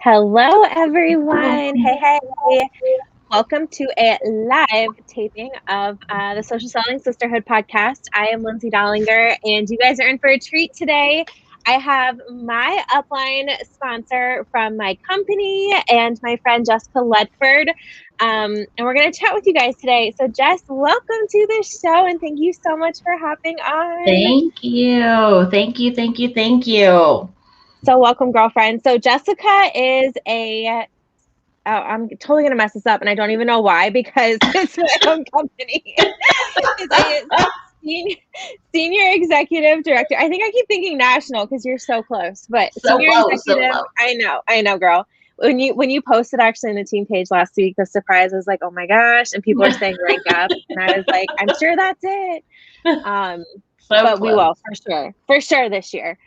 Hello, everyone. Hey. Welcome to a live taping of the Social Selling Sisterhood podcast. I am Lindsay Dollinger, and you guys are in for a treat today. I have my upline sponsor from my company and my friend Jessica Ledford. And we're going to chat with you guys today. So, Jess, welcome to the show, and thank you so much for hopping on. Thank you. So welcome, girlfriend. So Jessica is I'm totally going to mess this up, and I don't even know why, because it's my own company. It's a senior executive director. I think I keep thinking national because you're so close, but senior executive. So I know, girl. When you posted actually in the team page last week, the surprise was like, oh my gosh, and people are saying rank up, and I was like, I'm sure that's it. But we will for sure this year.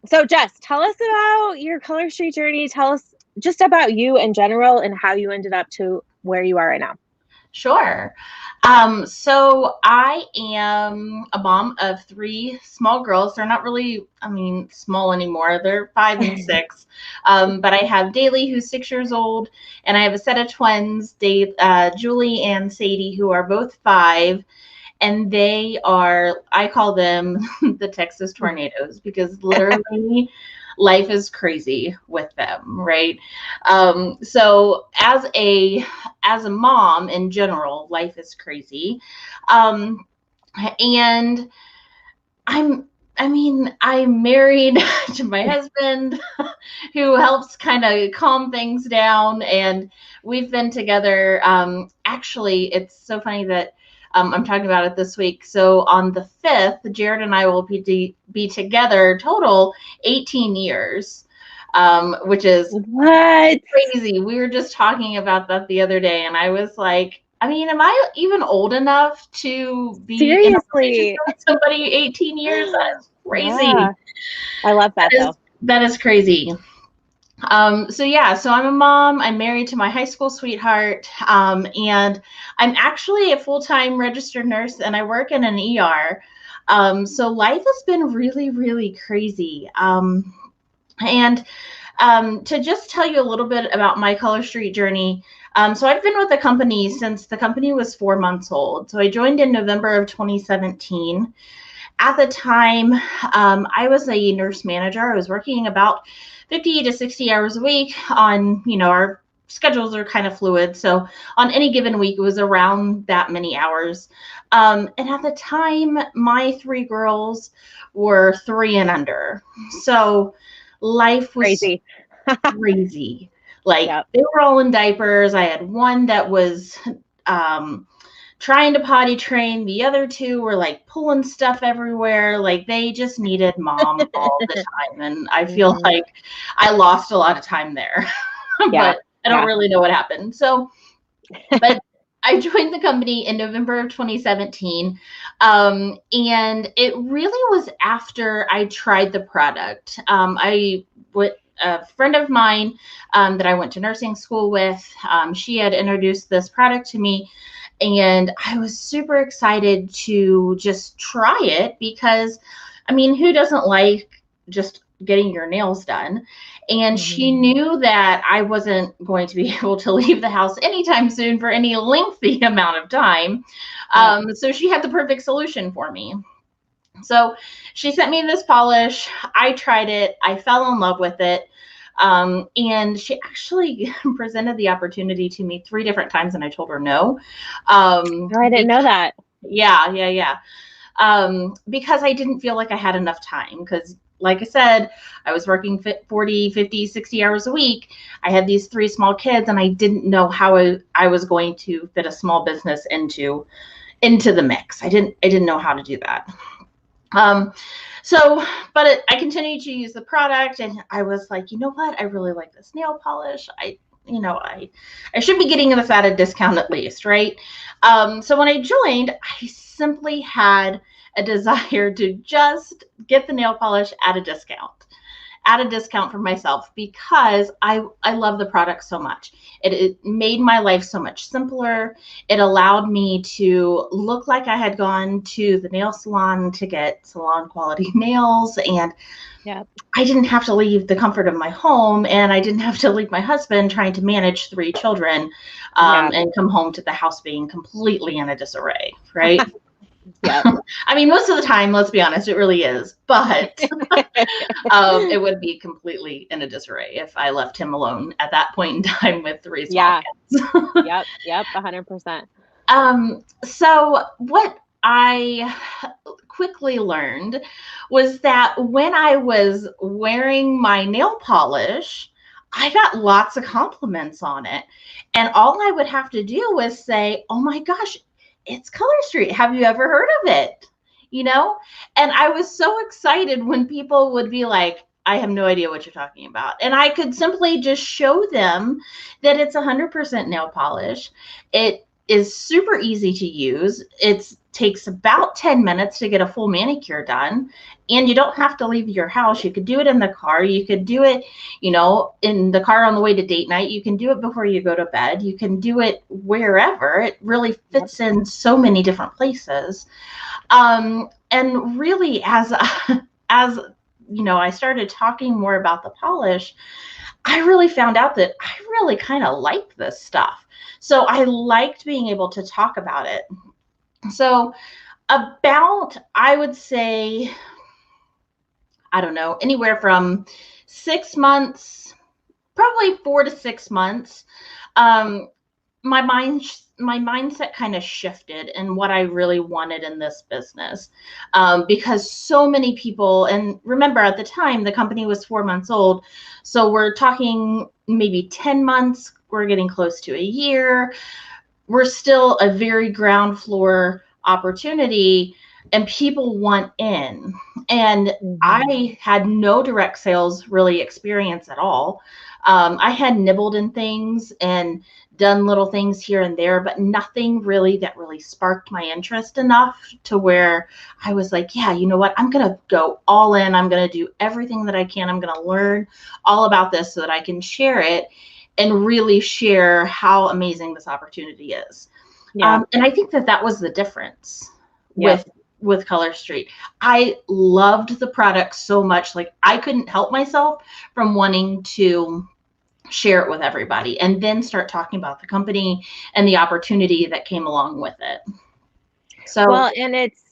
So Jess, tell us about your Color Street journey. Tell us just about you in general and how you ended up to where you are right now. Sure. So I am a mom of 3 small girls. They're not really, small anymore. They're 5 and 6. But I have Daly, who's 6 years old, and I have a set of twins, Julie and Sadie, who are both 5. And they are, I call them the Texas tornadoes, because literally life is crazy with them, right? So as a mom in general, life is crazy. And I'm married to my husband who helps kind of calm things down. And we've been together. Actually, it's so funny that I'm talking about it this week. So on the 5th, Jared and I will be together total 18 years, which is crazy. We were just talking about that the other day, and I was like, am I even old enough to be Seriously in a relationship with somebody 18 years? That's crazy. Yeah. I love that though. That is crazy. So I'm a mom. I'm married to my high school sweetheart, and I'm actually a full-time registered nurse, and I work in an ER. So life has been really, really crazy. And to just tell you a little bit about my Color Street journey. So I've been with the company since the company was 4 months old. So I joined in November of 2017. At the time, I was a nurse manager. I was working about 50 to 60 hours a week on, our schedules are kind of fluid. So on any given week, it was around that many hours. And at the time, my 3 girls were 3 and under. So life was crazy. They were all in diapers. I had one that was trying to potty train. The other 2 were pulling stuff everywhere. They just needed mom all the time. And I feel like I lost a lot of time there, but I don't really know what happened. So, but I joined the company in November of 2017. And it really was after I tried the product. A friend of mine that I went to nursing school with, she had introduced this product to me. And I was super excited to just try it because, who doesn't like just getting your nails done? And she knew that I wasn't going to be able to leave the house anytime soon for any lengthy amount of time. So she had the perfect solution for me. So she sent me this polish. I tried it. I fell in love with it. And she actually presented the opportunity to me 3 different times, and I told her no. I didn't know that. Yeah. Because I didn't feel like I had enough time, because like I said, I was working 40, 50, 60 hours a week. I had these 3 small kids, and I didn't know how I was going to fit a small business into the mix. I didn't know how to do that. I continued to use the product, and I was like, you know what? I really like this nail polish. I should be getting this at a discount at least, right? So when I joined, I simply had a desire to just get the nail polish at a discount. at a discount for myself because I love the product so much. It made my life so much simpler. It allowed me to look like I had gone to the nail salon to get salon quality nails, and I didn't have to leave the comfort of my home, and I didn't have to leave my husband trying to manage 3 children and come home to the house being completely in a disarray, right? Yeah. I mean, most of the time, let's be honest, it really is, but it would be completely in a disarray if I left him alone at that point in time with 3 small kids. Yep, 100%. So what I quickly learned was that when I was wearing my nail polish, I got lots of compliments on it. And all I would have to do was say, oh my gosh, it's Color Street. Have you ever heard of it? You know? And I was so excited when people would be like, I have no idea what you're talking about. And I could simply just show them that it's 100% nail polish. It is super easy to use. It takes about 10 minutes to get a full manicure done. And you don't have to leave your house. You could do it in the car. You could do it, you know, in the car on the way to date night. You can do it before you go to bed. You can do it wherever. It really fits in so many different places. And really, as you know, I started talking more about the polish, I really found out that I really kind of like this stuff. So I liked being able to talk about it. So about, I would say, I don't know, anywhere from 6 months, probably 4 to 6 months, my mindset kind of shifted in what I really wanted in this business, because so many people, and remember at the time the company was 4 months old, so we're talking maybe 10 months, we're getting close to a year, we're still a very ground floor opportunity, and people want in. And I had no direct sales really experience at all. I had nibbled in things and done little things here and there, but nothing really that really sparked my interest enough to where I was like, yeah, you know what? I'm going to go all in. I'm going to do everything that I can. I'm going to learn all about this so that I can share it and really share how amazing this opportunity is. And I think that was the difference with Color Street. I loved the product so much. Like, I couldn't help myself from wanting to share it with everybody and then start talking about the company and the opportunity that came along with it. So, well, and it's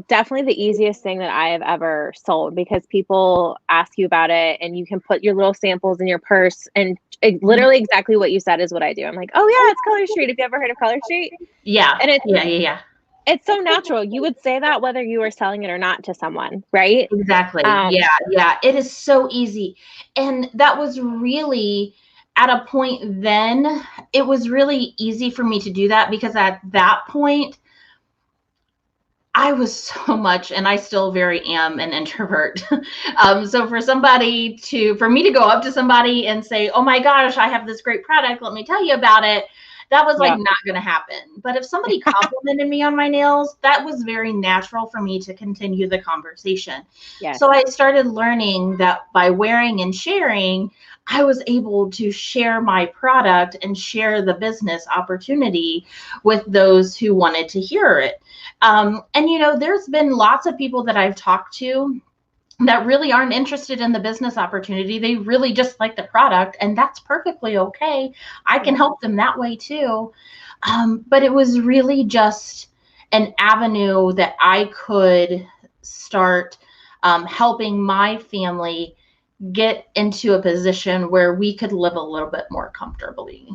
definitely the easiest thing that I have ever sold, because people ask you about it and you can put your little samples in your purse, and literally exactly what you said is what I do. I'm like, oh yeah, it's Color Street. Have you ever heard of Color Street? Yeah. And Yeah. It's so natural. You would say that whether you were selling it or not to someone, right? Exactly. Yeah. It is so easy. And that was really, at a point then, it was really easy for me to do that, because at that point, I was so much, and I still very am, an introvert. So for me to go up to somebody and say, oh my gosh, I have this great product, let me tell you about it, that was like not going to happen. But if somebody complimented me on my nails, that was very natural for me to continue the conversation. So I started learning that by wearing and sharing, I was able to share my product and share the business opportunity with those who wanted to hear it. And, you know, there's been lots of people that I've talked to that really aren't interested in the business opportunity. They really just like the product, and that's perfectly okay. I can help them that way too. But it was really just an avenue that I could start helping my family get into a position where we could live a little bit more comfortably.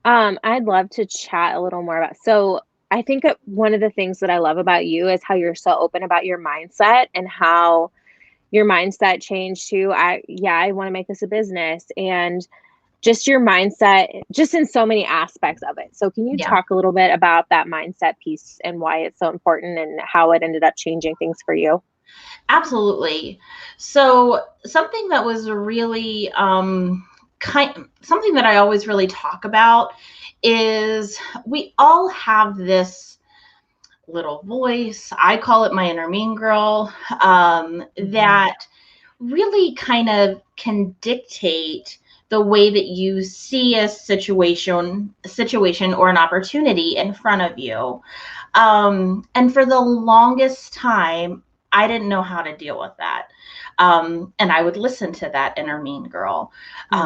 I'd love to chat a little more about, so I think one of the things that I love about you is how you're so open about your mindset, and how your mindset changed to, I want to make this a business, and just your mindset, just in so many aspects of it. So can you talk a little bit about that mindset piece and why it's so important and how it ended up changing things for you? Absolutely. So something that was really something that I always really talk about is we all have this little voice. I call it my inner mean girl, that really kind of can dictate the way that you see a situation or an opportunity in front of you. And for the longest time, I didn't know how to deal with that. And I would listen to that inner mean girl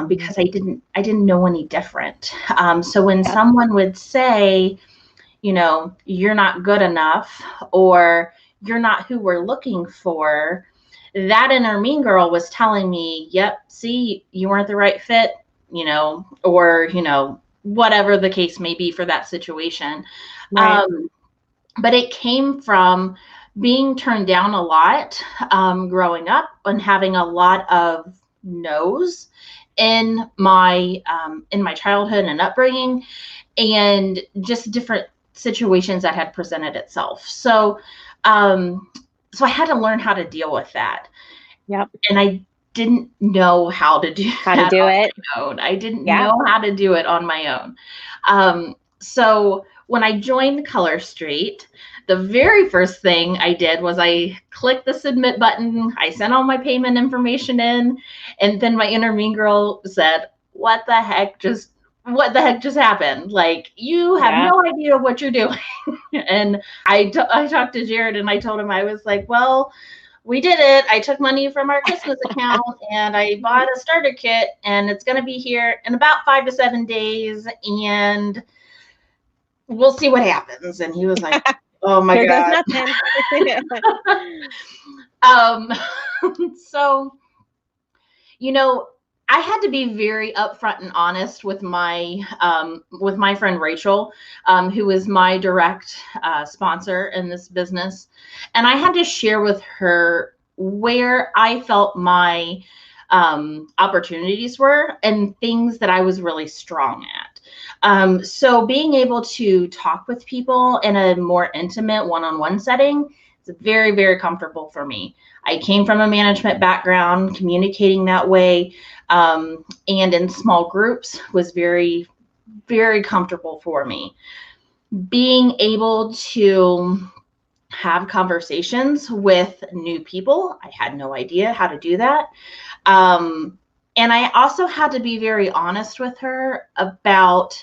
because I didn't know any different. So when someone would say, you're not good enough, or you're not who we're looking for, that inner mean girl was telling me, yep, see, you weren't the right fit, or, whatever the case may be for that situation. Right. But it came from being turned down a lot growing up and having a lot of no's in my childhood and upbringing, and just different situations that had presented itself. So I had to learn how to deal with that. Yep. And I didn't know how to do it on my own. I didn't know how to do it on my own. So when I joined Color Street, the very first thing I did was I clicked the submit button. I sent all my payment information in, and then my inner mean girl said, what the heck just happened? Like, you have no idea what you're doing. And I talked to Jared, and I told him, I was like, well, we did it. I took money from our Christmas account and I bought a starter kit, and it's going to be here in about 5 to 7 days, and we'll see what happens. And he was like, oh my God. So, I had to be very upfront and honest with my friend Rachel, who is my direct sponsor in this business. And I had to share with her where I felt my opportunities were and things that I was really strong at. So being able to talk with people in a more intimate one-on-one setting is very, very comfortable for me. I came from a management background. Communicating that way and in small groups was very, very comfortable for me. Being able to have conversations with new people, I had no idea how to do that. And I also had to be very honest with her about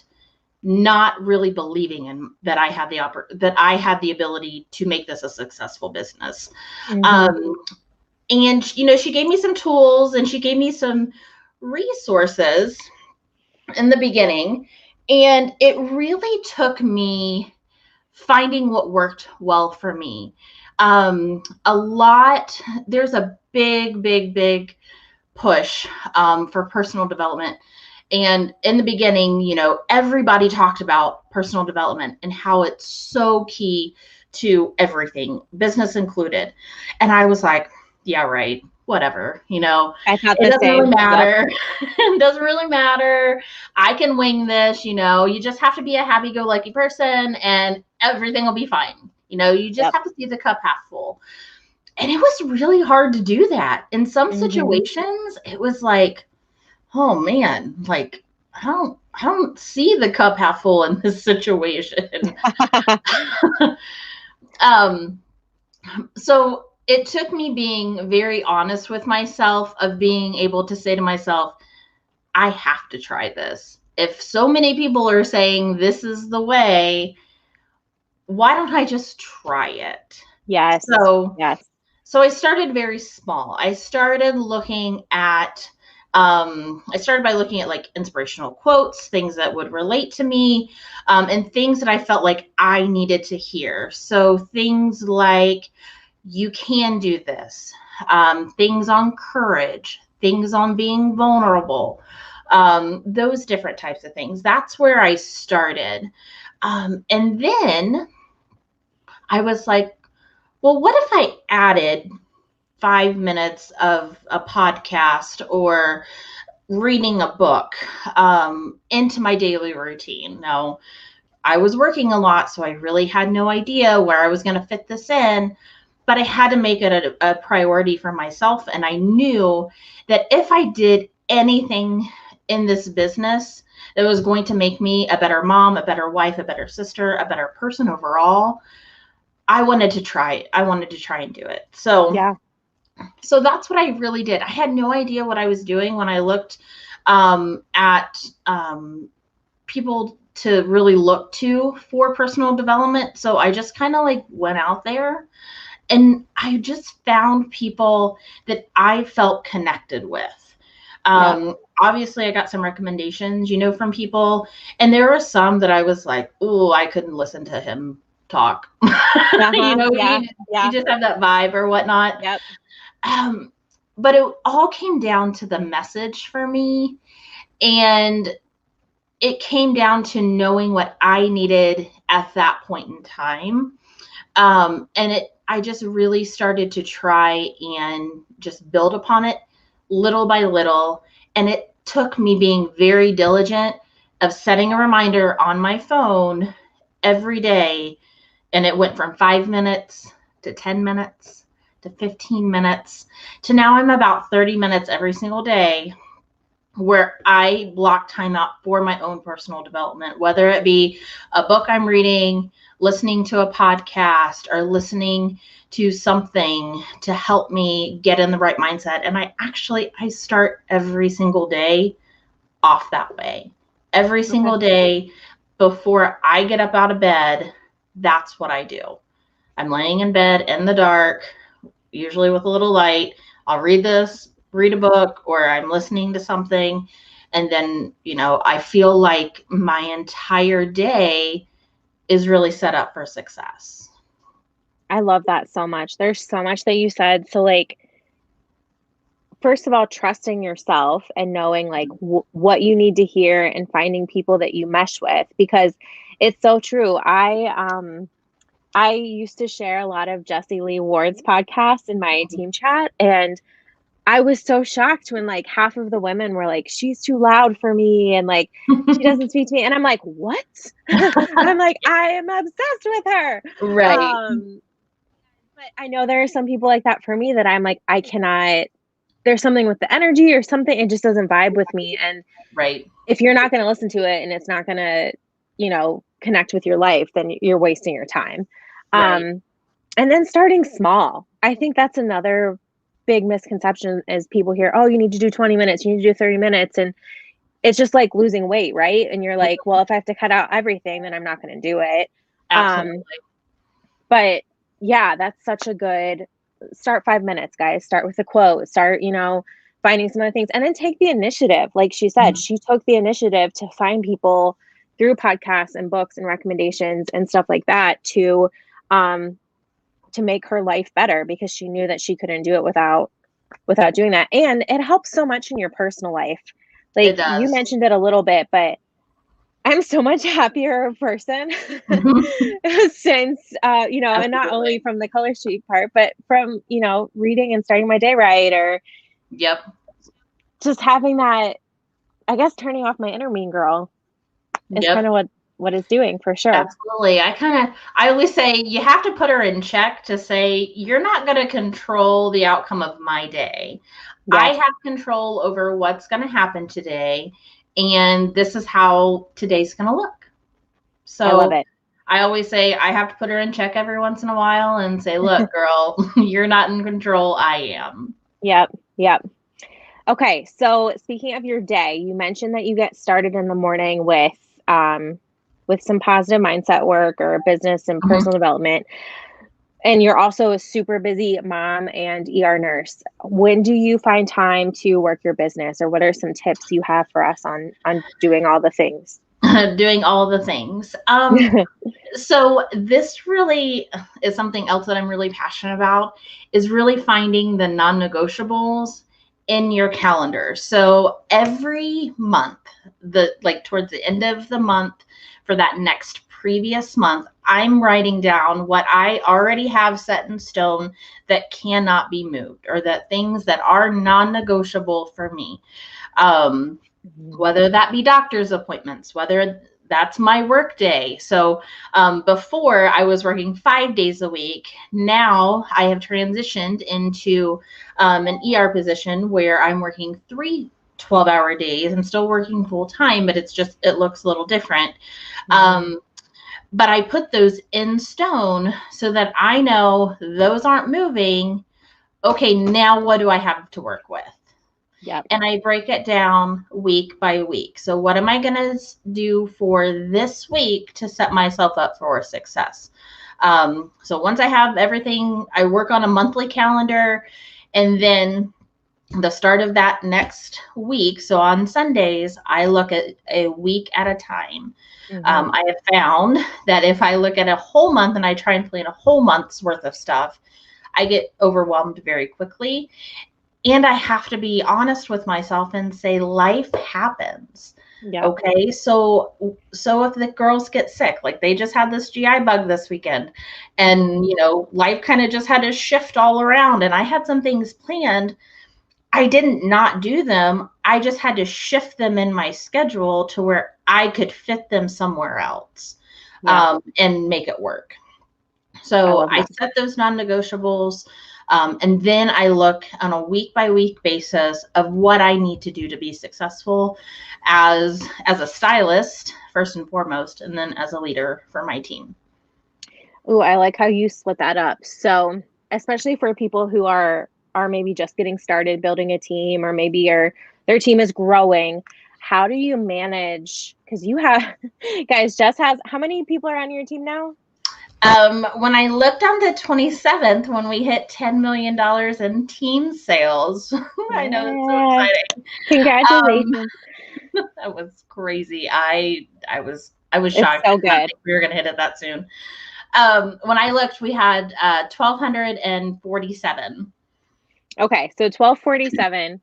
not really believing in that I had the ability to make this a successful business. And she gave me some tools, and she gave me some resources in the beginning, and it really took me finding what worked well for me. There's a big push for personal development. And in the beginning, everybody talked about personal development and how it's so key to everything, business included. And I was like, yeah, right, whatever, I thought it doesn't really matter. It doesn't really matter. I can wing this, you just have to be a happy-go-lucky person and everything will be fine. You just have to see the cup half full. And it was really hard to do that. In some situations, it was like, oh man, like I don't see the cup half full in this situation. So it took me being very honest with myself, of being able to say to myself, I have to try this. If so many people are saying this is the way, why don't I just try it? Yes. So I started very small. I started looking at by looking at like inspirational quotes, things that would relate to me, and things that I felt like I needed to hear. So things like, you can do this, things on courage, things on being vulnerable, those different types of things. That's where I started. And then I was like, well, what if I added 5 minutes of a podcast or reading a book into my daily routine? Now, I was working a lot, so I really had no idea where I was going to fit this in, but I had to make it a priority for myself. And I knew that if I did anything in this business that was going to make me a better mom, a better wife, a better sister, a better person overall, I wanted to try it. I wanted to try and do it. So So that's what I really did. I had no idea what I was doing when I looked at people to really look to for personal development. So I just kind of like went out there and I just found people that I felt connected with. Obviously, I got some recommendations, from people, and there were some that I was like, "Ooh, I couldn't listen to him talk." You just have that vibe or whatnot. Yep. But it all came down to the message for me, and it came down to knowing what I needed at that point in time. I just really started to try and just build upon it little by little. And it took me being very diligent of setting a reminder on my phone every day. And it went from 5 minutes to 10 minutes to 15 minutes to now I'm about 30 minutes every single day where I block time out for my own personal development, whether it be a book I'm reading, listening to a podcast, or listening to something to help me get in the right mindset. And I start every single day off that way. Every single day before I get up out of bed, that's what I do. I'm laying in bed in the dark, usually with a little light. I'll read a book, or I'm listening to something. And then, I feel like my entire day is really set up for success. I love that so much. There's so much that you said. So like, first of all, trusting yourself and knowing like what you need to hear and finding people that you mesh with, because it's so true. I used to share a lot of Jessie Lee Ward's podcasts in my team chat, and I was so shocked when like half of the women were like, she's too loud for me, and like she doesn't speak to me. And I'm like, what? I'm like, I am obsessed with her. Right. But I know there are some people like that for me that I'm like, I cannot, there's something with the energy or something, it just doesn't vibe with me. And right. If you're not going to listen to it and it's not going to, connect with your life, then you're wasting your time. Right. And then starting small. I think that's another big misconception is people hear, oh, you need to do 20 minutes, you need to do 30 minutes. And it's just like losing weight, right? And you're like, well, if I have to cut out everything, then I'm not going to do it. Absolutely. But yeah, that's such a good start. 5 minutes, guys. Start with a quote. Start, finding some other things, and then take the initiative. Like she said, she took the initiative to find people through podcasts and books and recommendations and stuff like that to make her life better, because she knew that she couldn't do it without doing that. And it helps so much in your personal life. Like you mentioned it a little bit, but I'm so much happier person since, and not only from the color sheet part, but from, reading and starting my day right, or just having that, I guess, turning off my inner mean girl is kind of what it's doing, for sure. Absolutely. I always say you have to put her in check to say, you're not going to control the outcome of my day. Yes. I have control over what's going to happen today. And this is how today's going to look. So I love it. I always say I have to put her in check every once in a while and say, look, girl, you're not in control. I am. Yep. Okay. So speaking of your day, you mentioned that you get started in the morning with some positive mindset work or business and personal development. And you're also a super busy mom and ER nurse. When do you find time to work your business, or what are some tips you have for us on doing all the things? Doing all the things. So this really is something else that I'm really passionate about, is really finding the non-negotiables in your calendar. So every month, towards the end of the month for that next previous month, I'm writing down what I already have set in stone that cannot be moved, or that things that are non-negotiable for me. Whether that be doctor's appointments, whether that's my work day. So before I was working 5 days a week. Now I have transitioned into an ER position where I'm working 3 12-hour days. I'm still working full time, but it looks a little different. But I put those in stone so that I know those aren't moving, okay, now what do I have to work with? Yep. And I break it down week by week. So what am I going to do for this week to set myself up for success? So once I have everything, I work on a monthly calendar, and then the start of that next week. So on Sundays, I look at a week at a time. I have found that if I look at a whole month and I try and plan a whole month's worth of stuff, I get overwhelmed very quickly. And I have to be honest with myself and say life happens. Yep. Okay. So if the girls get sick, like they just had this GI bug this weekend, and life kind of just had to shift all around, and I had some things planned. I didn't not do them. I just had to shift them in my schedule to where I could fit them somewhere else, and make it work. So I set those non-negotiables. And then I look on a week by week basis of what I need to do to be successful as a stylist, first and foremost, and then as a leader for my team. Ooh, I like how you split that up. So especially for people who are maybe just getting started building a team, or maybe their team is growing, how do you manage? Because you have, guys, Jess has, how many people are on your team now? When I looked on the 27th, when we hit $10 million in team sales, I know that's so exciting. Congratulations. That was crazy. I was shocked. It's so I did not good. think we were going to hit it that soon. When I looked, we had 1,247. Okay, so 1,247.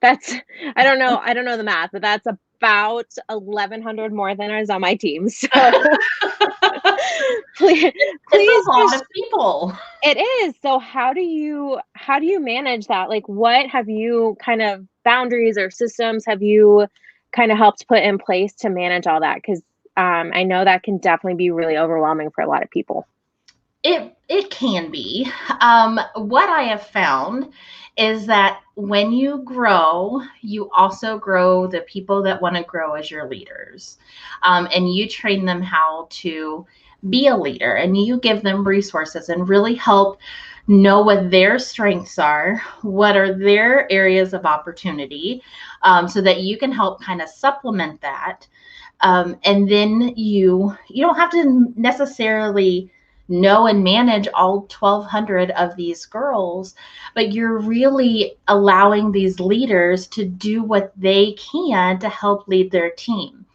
That's, I don't know the math, but that's about 1,100 more than is on my team. So please, it's a lot of people. It is. So how do you manage that? Like, what have you kind of boundaries or systems have you kind of helped put in place to manage all that? Because I know that can definitely be really overwhelming for a lot of people. It can be. What I have found is that when you grow, you also grow the people that want to grow as your leaders. And you train them how to be a leader, and you give them resources and really help know what their strengths are, what are their areas of opportunity, so that you can help kind of supplement that. And then you don't have to necessarily know and manage all 1,200 of these girls, but you're really allowing these leaders to do what they can to help lead their team.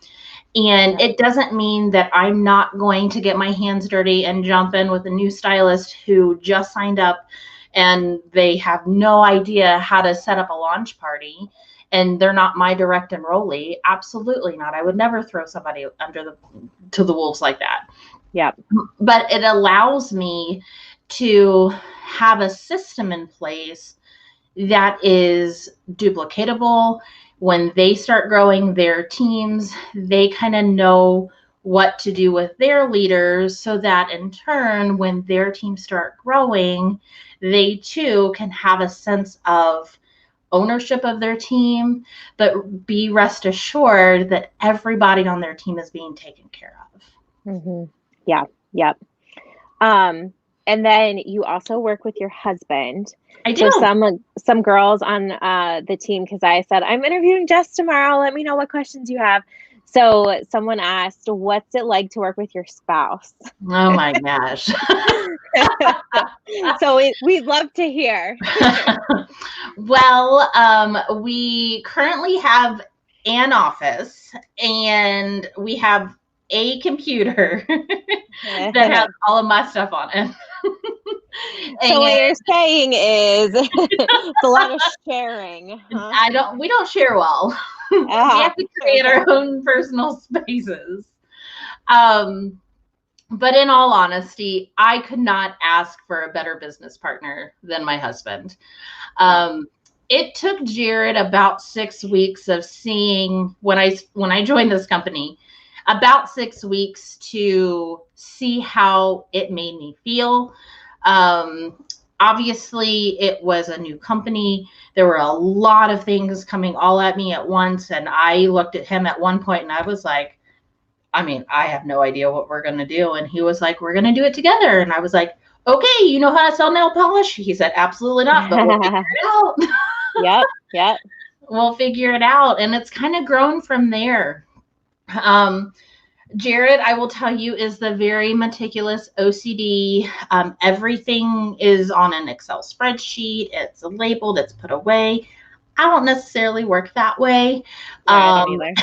And it doesn't mean that I'm not going to get my hands dirty and jump in with a new stylist who just signed up and they have no idea how to set up a launch party and they're not my direct enrollee. Absolutely not. I would never throw somebody to the wolves like that. Yeah. But it allows me to have a system in place that is duplicatable. When they start growing their teams, they kind of know what to do with their leaders, so that in turn, when their teams start growing, they too can have a sense of ownership of their team, but be rest assured that everybody on their team is being taken care of. Mm-hmm. Yeah. Yep. And then you also work with your husband. I do. So some girls on the team, because I said, I'm interviewing Jess tomorrow. Let me know what questions you have. So someone asked, what's it like to work with your spouse? Oh my gosh. So we'd love to hear. Well, we currently have an office, and we have a computer that has all of my stuff on it. So what you're saying is it's a lot of sharing. Huh? We don't share well. We have to create our own personal spaces. But in all honesty, I could not ask for a better business partner than my husband. It took Jared about 6 weeks of seeing when I joined this company, about 6 weeks to see how it made me feel. Obviously, it was a new company. There were a lot of things coming all at me at once. And I looked at him at one point and I was like, I mean, I have no idea what we're going to do. And he was like, we're going to do it together. And I was like, okay, you know how to sell nail polish? He said, absolutely not, but we'll figure it out. Yep. We'll figure it out. And it's kind of grown from there. Jared, I will tell you, is the very meticulous OCD. Everything is on an Excel spreadsheet. It's labeled, it's put away. I don't necessarily work that way. I don't either.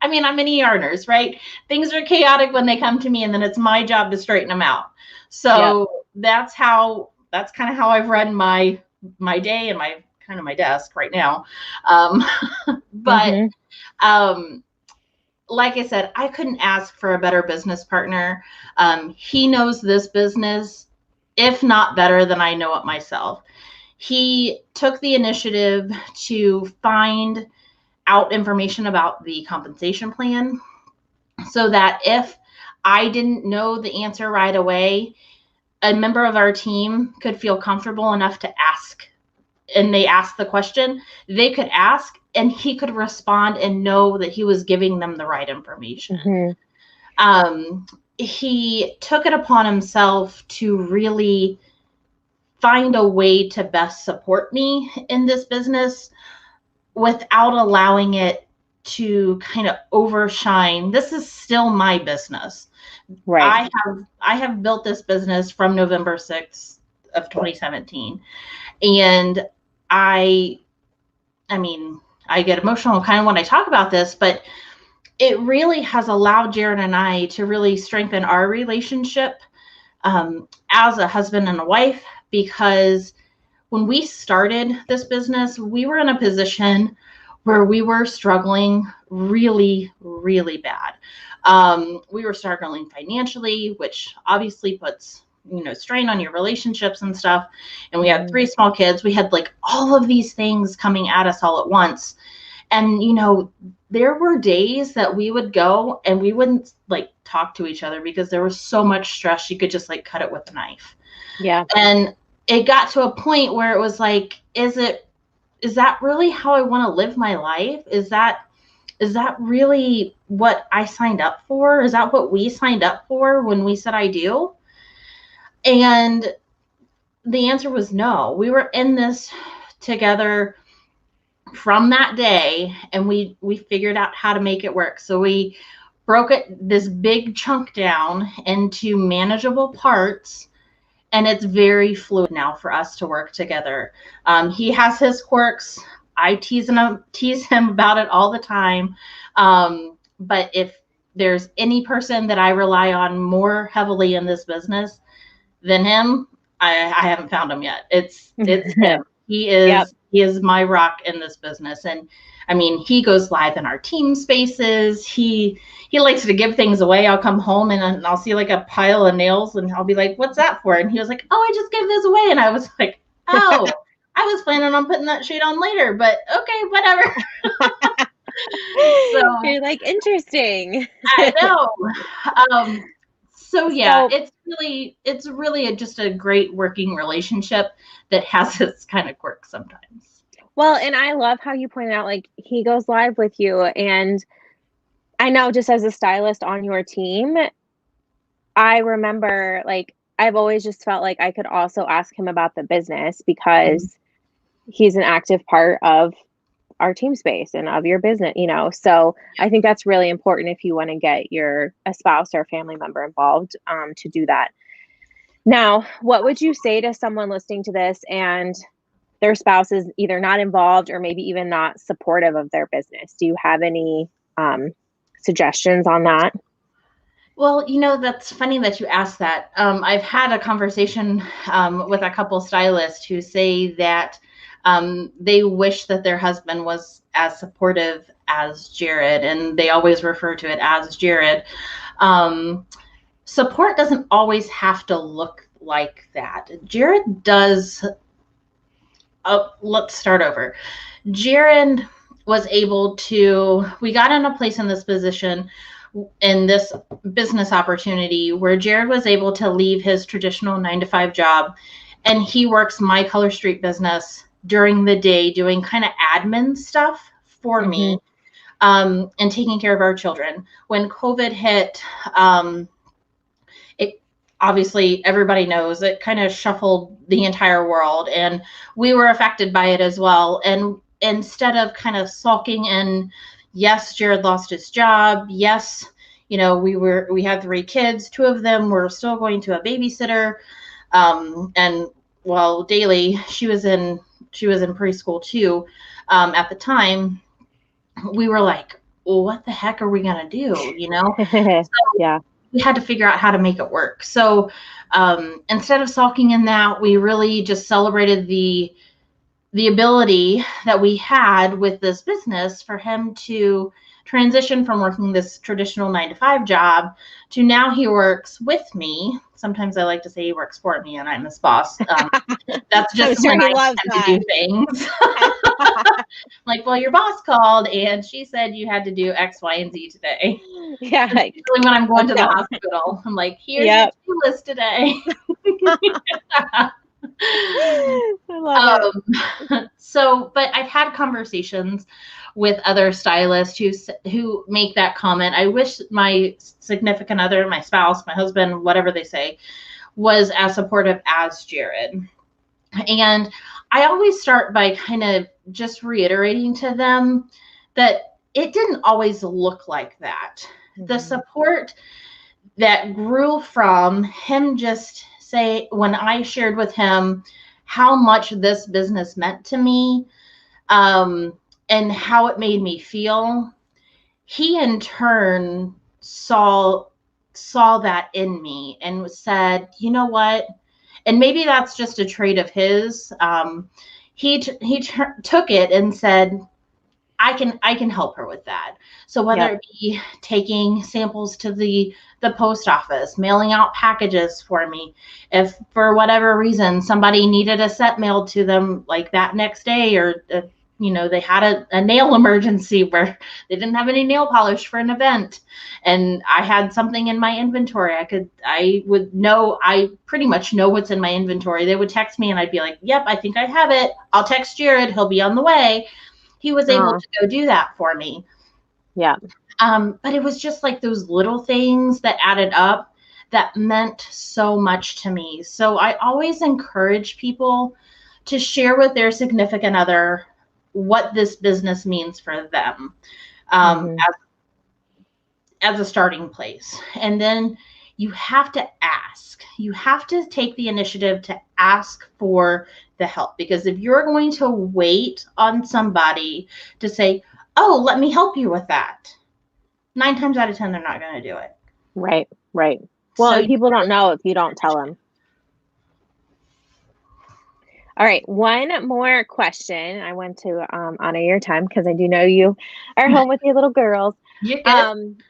I mean, I'm an ER nurse, right? Things are chaotic when they come to me, and then it's my job to straighten them out. So that's kind of how I've run my day and my desk right now. But like I said, I couldn't ask for a better business partner. He knows this business, if not better than I know it myself. He took the initiative to find out information about the compensation plan so that if I didn't know the answer right away, a member of our team could feel comfortable enough to ask. And they asked the question, they could ask, and he could respond and know that he was giving them the right information. He took it upon himself to really find a way to best support me in this business without allowing it to kind of overshine. This is still my business. Right. I have built this business from November 6th of 2017. And I mean, I get emotional kind of when I talk about this, but it really has allowed Jared and I to really strengthen our relationship as a husband and a wife, because when we started this business, we were in a position where we were struggling really, really bad. We were struggling financially, which obviously puts, strain on your relationships and stuff. And we had 3 small kids. We had like all of these things coming at us all at once. And, there were days that we would go and we wouldn't like talk to each other because there was so much stress. You could just like cut it with a knife. Yeah. And it got to a point where it was like, is that really how I want to live my life? Is that really what I signed up for? Is that what we signed up for when we said I do? And the answer was no. We were in this together from that day, and we figured out how to make it work. So we broke this big chunk down into manageable parts, and it's very fluid now for us to work together. He has his quirks. I tease him about it all the time. But if there's any person that I rely on more heavily in this business than him, I haven't found him yet. It's him. He is my rock in this business. And I mean, he goes live in our team spaces. He likes to give things away. I'll come home and I'll see like a pile of nails and I'll be like, what's that for? And he was like, oh, I just gave this away. And I was like, oh, I was planning on putting that shade on later, but okay, whatever. So you're like, interesting. I know. So yeah, it's really just a great working relationship that has its kind of quirks sometimes. Well, and I love how you pointed out, like, he goes live with you. And I know, just as a stylist on your team, I remember, like, I've always just felt like I could also ask him about the business because he's an active part of our team space and of your business, so I think that's really important if you want to get a spouse or a family member involved to do that. Now, what would you say to someone listening to this and their spouse is either not involved or maybe even not supportive of their business? Do you have any suggestions on that? Well, that's funny that you asked that. I've had a conversation with a couple stylists who say that they wish that their husband was as supportive as Jared, and they always refer to it as Jared. Support doesn't always have to look like that. Jared does. Let's start over. Jared was able to, we got in a place in this position, in this business opportunity, where Jared was able to leave his traditional 9-to-5 job, and he works my Color Street business during the day doing kind of admin stuff for me. and taking care of our children. When COVID hit, it obviously, everybody knows, it kind of shuffled the entire world, and we were affected by it as well. And instead of kind of sulking in, yes, Jared lost his job, yes, we had 3 kids, 2 of them were still going to a babysitter, and well, Daly, she was in preschool too, at the time. We were like, well, what the heck are we gonna do? So Yeah. we had to figure out how to make it work. So instead of sulking in that, we really just celebrated the ability that we had with this business for him to transition from working this traditional 9-to-5 job to now he works with me. Sometimes I like to say he works for me and I'm his boss. That's just when I tend to do things. Like, well, your boss called and she said you had to do X, Y, and Z today. Yeah. Usually when I'm going to the hospital, I'm like, here's your to-do list today. I love it. So, but I've had conversations with other stylists who make that comment. I wish my significant other, my spouse, my husband, whatever they say, was as supportive as Jared. And I always start by kind of just reiterating to them that it didn't always look like that. Mm-hmm. The support that grew from him just say, when I shared with him how much this business meant to me, and how it made me feel, he in turn saw that in me and said, you know what? And maybe that's just a trait of his. He took it and said, I can help her with that. So whether it be taking samples to the post office, mailing out packages for me, if for whatever reason somebody needed a set mailed to them like that next day, or they had a nail emergency where they didn't have any nail polish for an event, and I had something in my inventory, I pretty much know what's in my inventory. They would text me and I'd be like, yep, I think I have it. I'll text Jared. He'll be on the way. He was able to go do that for me. Yeah. But it was just like those little things that added up that meant so much to me. So I always encourage people to share with their significant other what this business means for them, as a starting place. And then you have to ask. You have to take the initiative to ask for the help, because if you're going to wait on somebody to say, oh, let me help you with that, 9 times out of 10, they're not going to do it. Right. Well, so people don't know if you don't tell them. All right. One more question. I want to honor your time because I do know you are home with your little girls. You're good.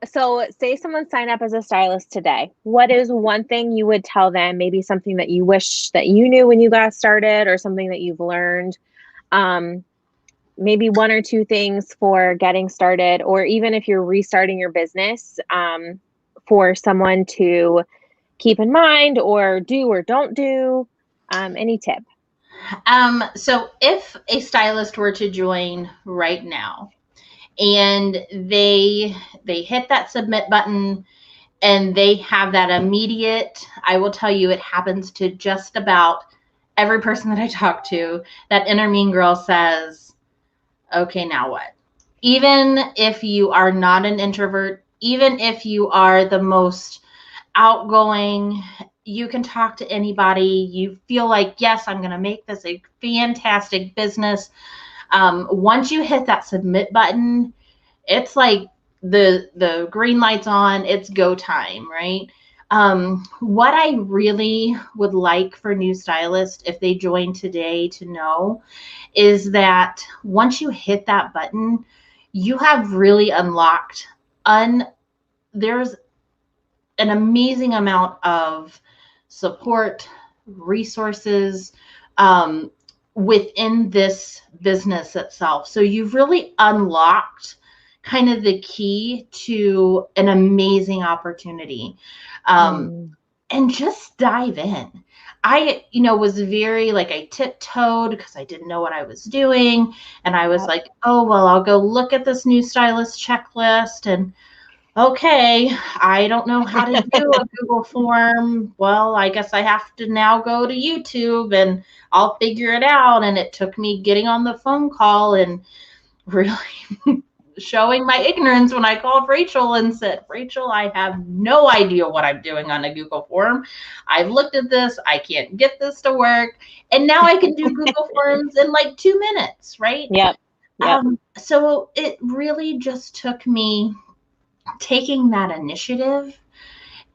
So say someone signed up as a stylist today. What is one thing you would tell them, maybe something that you wish that you knew when you got started, or something that you've learned? Maybe 1 or 2 things for getting started, or even if you're restarting your business, for someone to keep in mind or do or don't do. Any tip? So if a stylist were to join right now, and they hit that submit button and they have that immediate, I will tell you, it happens to just about every person that I talk to, that inner mean girl says, okay, now what? Even if you are not an introvert, even if you are the most outgoing, you can talk to anybody, you feel like, yes, I'm going to make this a fantastic business. Once you hit that submit button, it's like the green light's on, it's go time, right? What I really would like for new stylists, if they join today, to know is that once you hit that button, you have really unlocked, there's an amazing amount of support, resources, within this business itself. So you've really unlocked kind of the key to an amazing opportunity. and just dive in. I, was very like, I tiptoed because I didn't know what I was doing. And I was like, oh, well, I'll go look at this new stylist checklist. And okay, I don't know how to do a Google form. Well, I guess I have to now go to YouTube and I'll figure it out. And it took me getting on the phone call and really showing my ignorance when I called Rachel and said, Rachel, I have no idea what I'm doing on a Google form. I've looked at this. I can't get this to work. And now I can do Google Forms in like 2 minutes, right? Yep. So it really just took me taking that initiative,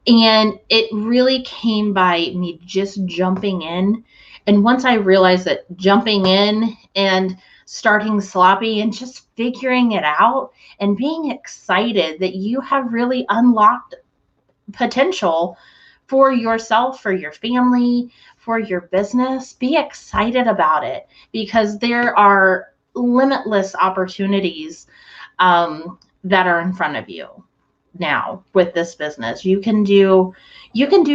and it really came by me just jumping in. And once I realized that jumping in and starting sloppy and just figuring it out and being excited that you have really unlocked potential for yourself, for your family, for your business, be excited about it, because there are limitless opportunities that are in front of you now with this business. You can do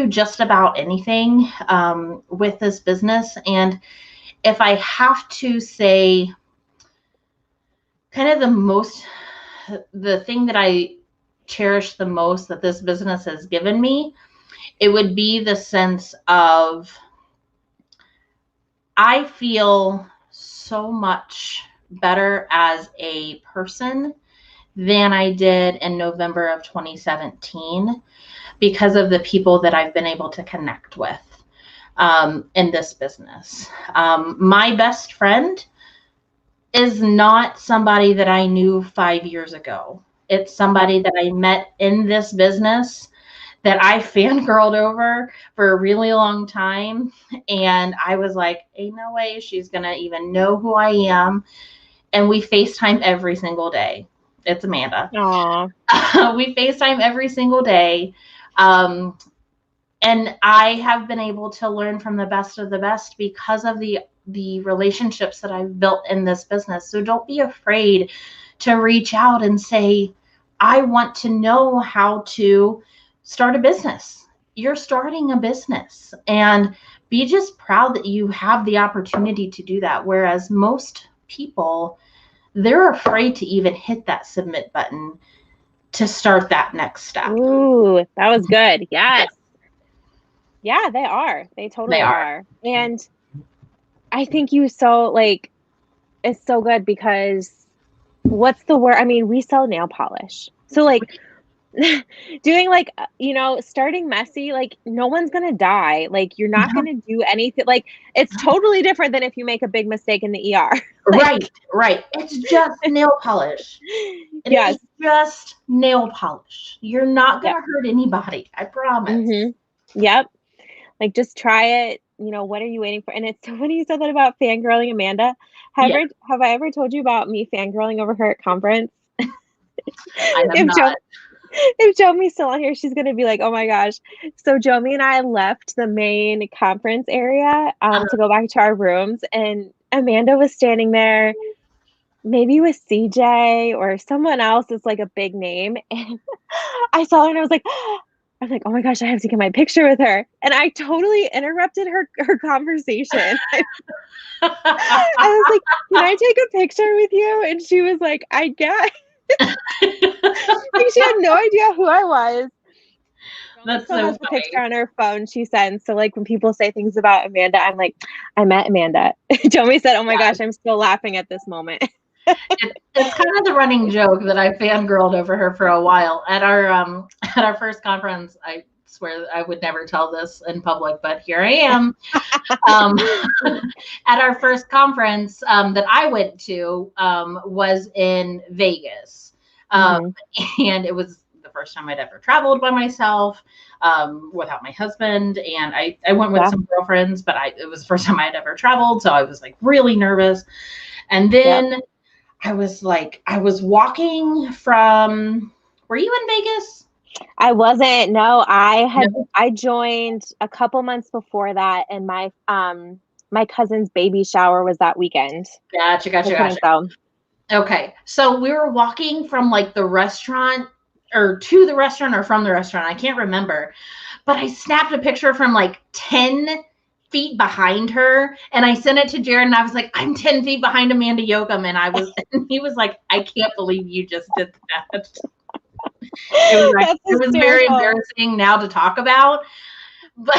just about anything with this business. And if I have to say kind of the thing that I cherish the most that this business has given me, it would be the sense of, I feel so much better as a person than I did in November of 2017 because of the people that I've been able to connect with in this business. My best friend is not somebody that I knew 5 years ago. It's somebody that I met in this business that I fangirled over for a really long time. And I was like, ain't no way she's going to even know who I am. And we FaceTime every single day. It's Amanda. We FaceTime every single day. And I have been able to learn from the best of the best because of the relationships that I've built in this business. So don't be afraid to reach out and say, I want to know how to start a business. You're starting a business, and be just proud that you have the opportunity to do that. Whereas most people, they're afraid to even hit that submit button to start that next step. Ooh, that was good. Yes. Yeah, they are. They totally are. And I think it's so good because what's the word? I mean, we sell nail polish. So like doing starting messy, no one's going to die. You're not going to do anything. It's totally different than if you make a big mistake in the ER. Right. It's just nail polish. Yes. It's just nail polish. You're not going to hurt anybody. I promise. Mm-hmm. Yep. Just try it. What are you waiting for? And it's so funny you said that about fangirling Amanda. Have I ever told you about me fangirling over her at conference? I have not. If Jomi's still on here, she's going to be like, oh my gosh. So Jomi and I left the main conference area to go back to our rooms, and Amanda was standing there, maybe with CJ or someone else that's like a big name. And I saw her and I was like, oh my gosh, I have to get my picture with her. And I totally interrupted her conversation. I was like, can I take a picture with you? And she was like, I guess. She had no idea who I was. That's still so has the funny. picture on her phone she sends. So when people say things about Amanda, I'm like, I met Amanda. Jomi said, oh my gosh, I'm still laughing at this moment. It's kind of the running joke that I fangirled over her for a while at our first conference. I swear I would never tell this in public, but here I am. At our first conference that I went to was in Vegas. And it was the first time I'd ever traveled by myself without my husband. And I went with some girlfriends, but it was the first time I'd ever traveled. So I was really nervous. And then I was walking from, were you in Vegas? I wasn't. No, I joined a couple months before that, and my cousin's baby shower was that weekend. Gotcha. Okay. So we were walking from the restaurant or to the restaurant or from the restaurant. I can't remember. but I snapped a picture from like 10 feet behind her, and I sent it to Jared, and I was like, I'm 10 feet behind Amanda Yoakum, and he was like, I can't believe you just did that. It was very embarrassing now to talk about, but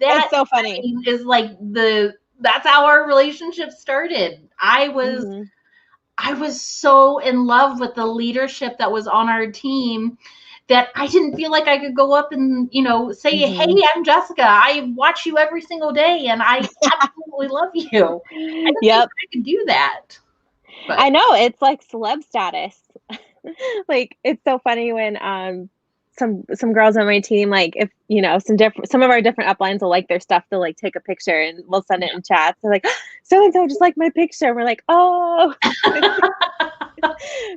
that so funny is like that's how our relationship started. I was so in love with the leadership that was on our team that I didn't feel like I could go up and, say, hey, I'm Jessica. I watch you every single day and I absolutely love you. I didn't think I could do that. But I know, it's like celeb status. Like, it's so funny when some girls on my team, like, if some of our different uplines will like their stuff, they'll like take a picture and we'll send it in chats. They're like, so and so just like my picture. And we're like, oh.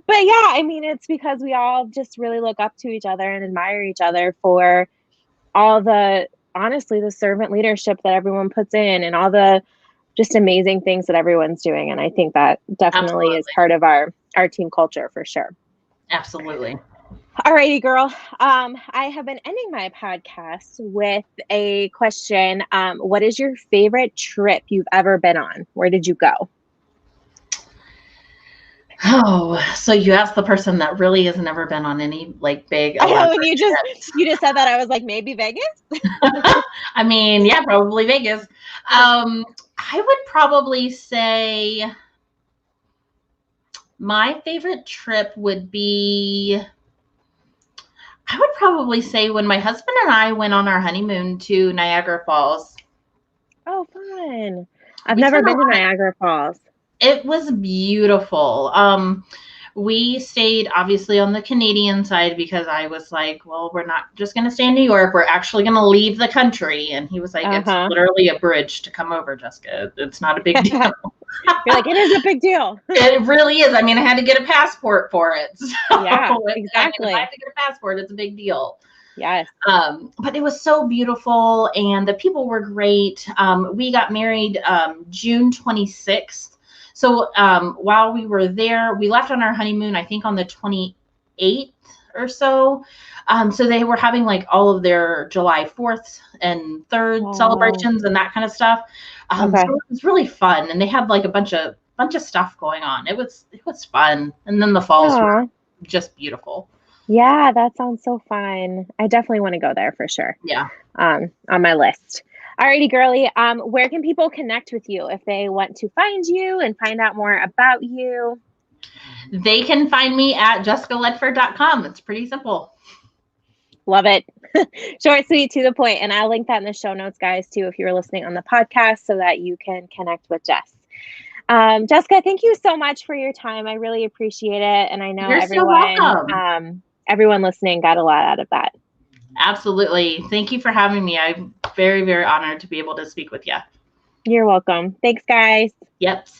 But yeah, I mean, it's because we all just really look up to each other and admire each other for all honestly, the servant leadership that everyone puts in and all the just amazing things that everyone's doing. And I think that definitely is part of our team culture for sure. Absolutely. Alrighty, girl. I have been ending my podcast with a question. What is your favorite trip you've ever been on? Where did you go? Oh, so you asked the person that really has never been on any like big. I know, when you just said that, I was like, maybe Vegas. I mean, yeah, probably Vegas. I would probably say my favorite trip would be. I would probably say when my husband and I went on our honeymoon to Niagara Falls. Oh, fun. I've never been to Niagara Falls. It was beautiful. We stayed obviously on the Canadian side because I was like, well, we're not just going to stay in New York. We're actually going to leave the country. And he was like, it's literally a bridge to come over, Jessica. It's not a big deal. You're like, it is a big deal. It really is. I mean, I had to get a passport for it. So yeah, exactly. If I have to get a passport, it's a big deal. Yes. But it was so beautiful and the people were great. We got married June 26th. So while we were there, we left on our honeymoon, I think on the 28th or so. So they were having like all of their July 4th and 3rd celebrations and that kind of stuff. So it was really fun. And they had like a bunch of stuff going on. It was fun. And then the falls were just beautiful. Yeah, that sounds so fun. I definitely want to go there for sure. Yeah. On my list. Alrighty, girly. Where can people connect with you if they want to find you and find out more about you? They can find me at jessicaledford.com. It's pretty simple. Love it. Short, sweet, to the point. And I'll link that in the show notes, guys, too, if you're listening on the podcast so that you can connect with Jess. Jessica, thank you so much for your time. I really appreciate it. And I know everyone listening got a lot out of that. Absolutely. Thank you for having me. I'm very, very honored to be able to speak with you. You're welcome. Thanks, guys. Yep. See